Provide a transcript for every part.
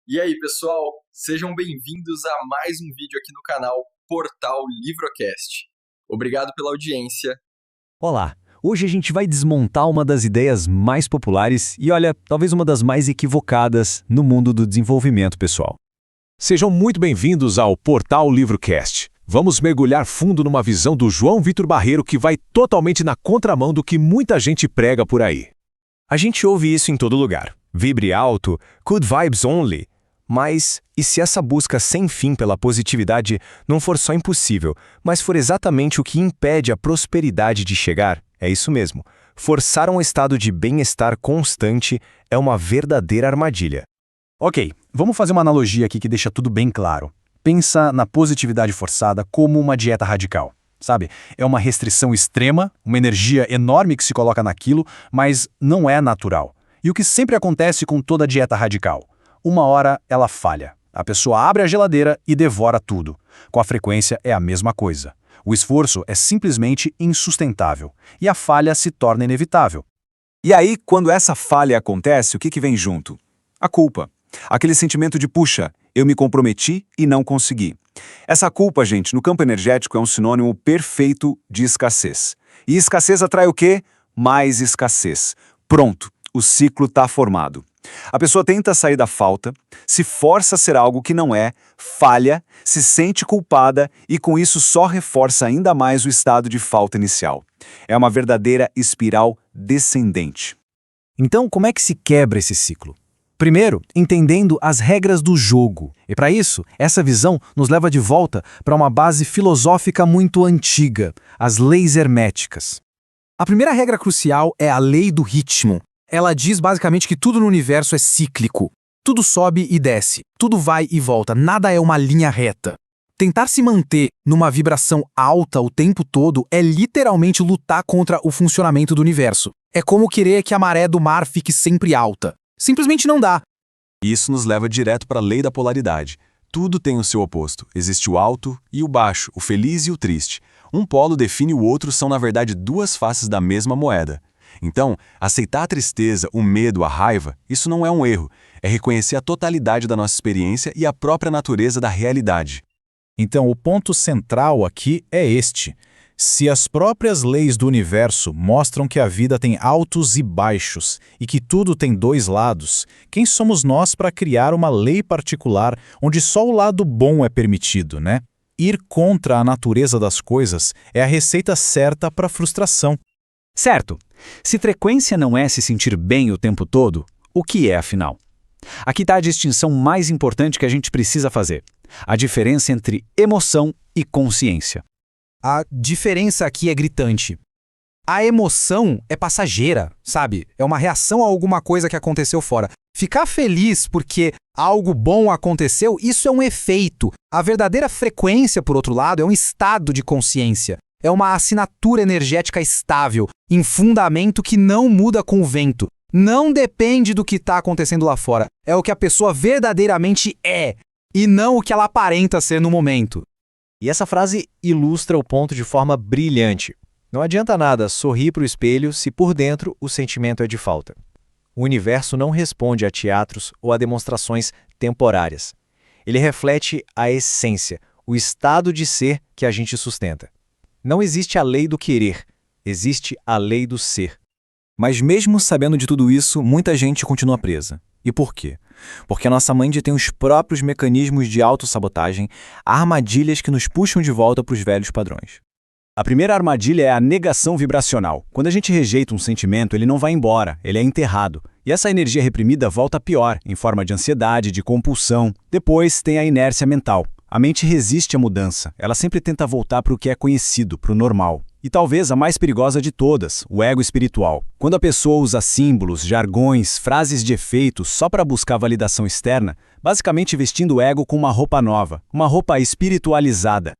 E aí, pessoal, sejam bem-vindos a mais um vídeo aqui no canal Portal Livrocast. Obrigado pela audiência. Olá, hoje a gente vai desmontar uma das ideias mais populares e, olha, talvez uma das mais equivocadas no mundo do desenvolvimento pessoal. Sejam muito bem-vindos ao Portal Livrocast. Vamos mergulhar fundo numa visão do João Vitor Barreiro que vai totalmente na contramão do que muita gente prega por aí. A gente ouve isso em todo lugar. Vibre alto, good vibes only. Mas, e se essa busca sem fim pela positividade não for só impossível, mas for exatamente o que impede a prosperidade de chegar? É isso mesmo. Forçar um estado de bem-estar constante é uma verdadeira armadilha. Ok, vamos fazer uma analogia aqui que deixa tudo bem claro. Pensa na positividade forçada como uma dieta radical. Sabe, é uma restrição extrema, uma energia enorme que se coloca naquilo, mas não é natural. E o que sempre acontece com toda dieta radical? Uma hora ela falha. A pessoa abre a geladeira e devora tudo. Com a frequência é a mesma coisa. O esforço é simplesmente insustentável. E a falha se torna inevitável. E aí, quando essa falha acontece, o que vem junto? A culpa. Aquele sentimento de, puxa, eu me comprometi e não consegui. Essa culpa, gente, no campo energético é um sinônimo perfeito de escassez. E escassez atrai o quê? Mais escassez. Pronto, o ciclo está formado. A pessoa tenta sair da falta, se força a ser algo que não é, falha, se sente culpada e com isso só reforça ainda mais o estado de falta inicial. É uma verdadeira espiral descendente. Então, como é que se quebra esse ciclo? Primeiro, entendendo as regras do jogo. E para isso, essa visão nos leva de volta para uma base filosófica muito antiga, as leis herméticas. A primeira regra crucial é a lei do ritmo. Ela diz basicamente que tudo no universo é cíclico. Tudo sobe e desce, tudo vai e volta, nada é uma linha reta. Tentar se manter numa vibração alta o tempo todo é literalmente lutar contra o funcionamento do universo. É como querer que a maré do mar fique sempre alta. Simplesmente não dá. Isso nos leva direto para a lei da polaridade. Tudo tem o seu oposto. Existe o alto e o baixo, o feliz e o triste. Um polo define o outro, são na verdade duas faces da mesma moeda. Então, aceitar a tristeza, o medo, a raiva, isso não é um erro. É reconhecer a totalidade da nossa experiência e a própria natureza da realidade. Então, o ponto central aqui é este. Se as próprias leis do universo mostram que a vida tem altos e baixos e que tudo tem dois lados, quem somos nós para criar uma lei particular onde só o lado bom é permitido, né? Ir contra a natureza das coisas é a receita certa para a frustração. Certo. Se frequência não é se sentir bem o tempo todo, o que é afinal? Aqui está a distinção mais importante que a gente precisa fazer. A diferença entre emoção e consciência. A diferença aqui é gritante. A emoção é passageira, sabe? É uma reação a alguma coisa que aconteceu fora. Ficar feliz porque algo bom aconteceu, isso é um efeito. A verdadeira frequência, por outro lado, é um estado de consciência. É uma assinatura energética estável, em fundamento que não muda com o vento. Não depende do que está acontecendo lá fora. É o que a pessoa verdadeiramente é, e não o que ela aparenta ser no momento. E essa frase ilustra o ponto de forma brilhante. Não adianta nada sorrir para o espelho se por dentro o sentimento é de falta. O universo não responde a teatros ou a demonstrações temporárias. Ele reflete a essência, o estado de ser que a gente sustenta. Não existe a lei do querer, existe a lei do ser. Mas mesmo sabendo de tudo isso, muita gente continua presa. E por quê? Porque a nossa mente tem os próprios mecanismos de autossabotagem, armadilhas que nos puxam de volta para os velhos padrões. A primeira armadilha é a negação vibracional. Quando a gente rejeita um sentimento, ele não vai embora, ele é enterrado. E essa energia reprimida volta pior, em forma de ansiedade, de compulsão. Depois tem a inércia mental. A mente resiste à mudança, ela sempre tenta voltar para o que é conhecido, para o normal. E talvez a mais perigosa de todas, o ego espiritual. Quando a pessoa usa símbolos, jargões, frases de efeito só para buscar validação externa, basicamente vestindo o ego com uma roupa nova, uma roupa espiritualizada.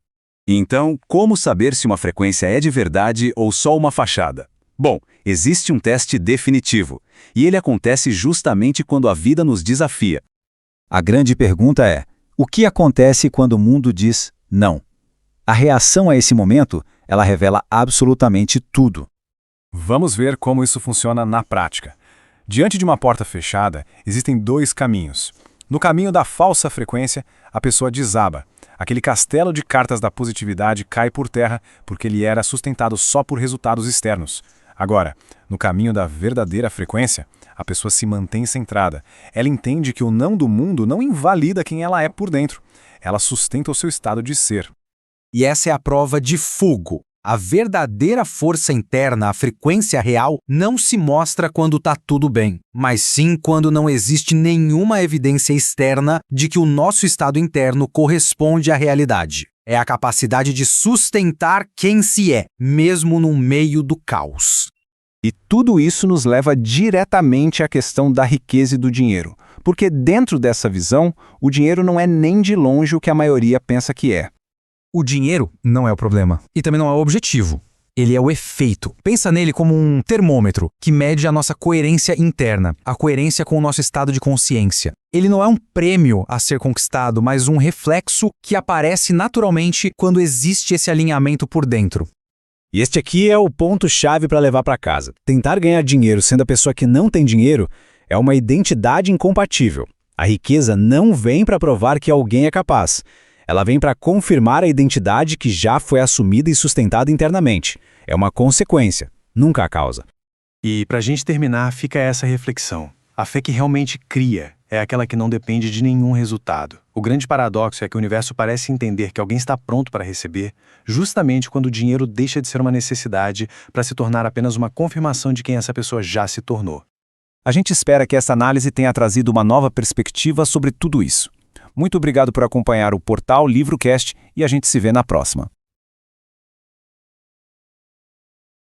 Então, como saber se uma frequência é de verdade ou só uma fachada? Bom, existe um teste definitivo, e ele acontece justamente quando a vida nos desafia. A grande pergunta é: o que acontece quando o mundo diz não? A reação a esse momento, ela revela absolutamente tudo. Vamos ver como isso funciona na prática. Diante de uma porta fechada, existem dois caminhos. No caminho da falsa frequência, a pessoa desaba. Aquele castelo de cartas da positividade cai por terra porque ele era sustentado só por resultados externos. Agora, no caminho da verdadeira frequência, a pessoa se mantém centrada. Ela entende que o não do mundo não invalida quem ela é por dentro. Ela sustenta o seu estado de ser. E essa é a prova de fogo. A verdadeira força interna, a frequência real, não se mostra quando tá tudo bem, mas sim quando não existe nenhuma evidência externa de que o nosso estado interno corresponde à realidade. É a capacidade de sustentar quem se é, mesmo no meio do caos. E tudo isso nos leva diretamente à questão da riqueza e do dinheiro. Porque dentro dessa visão, o dinheiro não é nem de longe o que a maioria pensa que é. O dinheiro não é o problema. E também não é o objetivo. Ele é o efeito. Pensa nele como um termômetro que mede a nossa coerência interna, a coerência com o nosso estado de consciência. Ele não é um prêmio a ser conquistado, mas um reflexo que aparece naturalmente quando existe esse alinhamento por dentro. E este aqui é o ponto-chave para levar para casa. Tentar ganhar dinheiro sendo a pessoa que não tem dinheiro é uma identidade incompatível. A riqueza não vem para provar que alguém é capaz. Ela vem para confirmar a identidade que já foi assumida e sustentada internamente. É uma consequência, nunca a causa. E para a gente terminar, fica essa reflexão. A fé que realmente cria é aquela que não depende de nenhum resultado. O grande paradoxo é que o universo parece entender que alguém está pronto para receber, justamente quando o dinheiro deixa de ser uma necessidade para se tornar apenas uma confirmação de quem essa pessoa já se tornou. A gente espera que essa análise tenha trazido uma nova perspectiva sobre tudo isso. Muito obrigado por acompanhar o portal LivroCast e a gente se vê na próxima.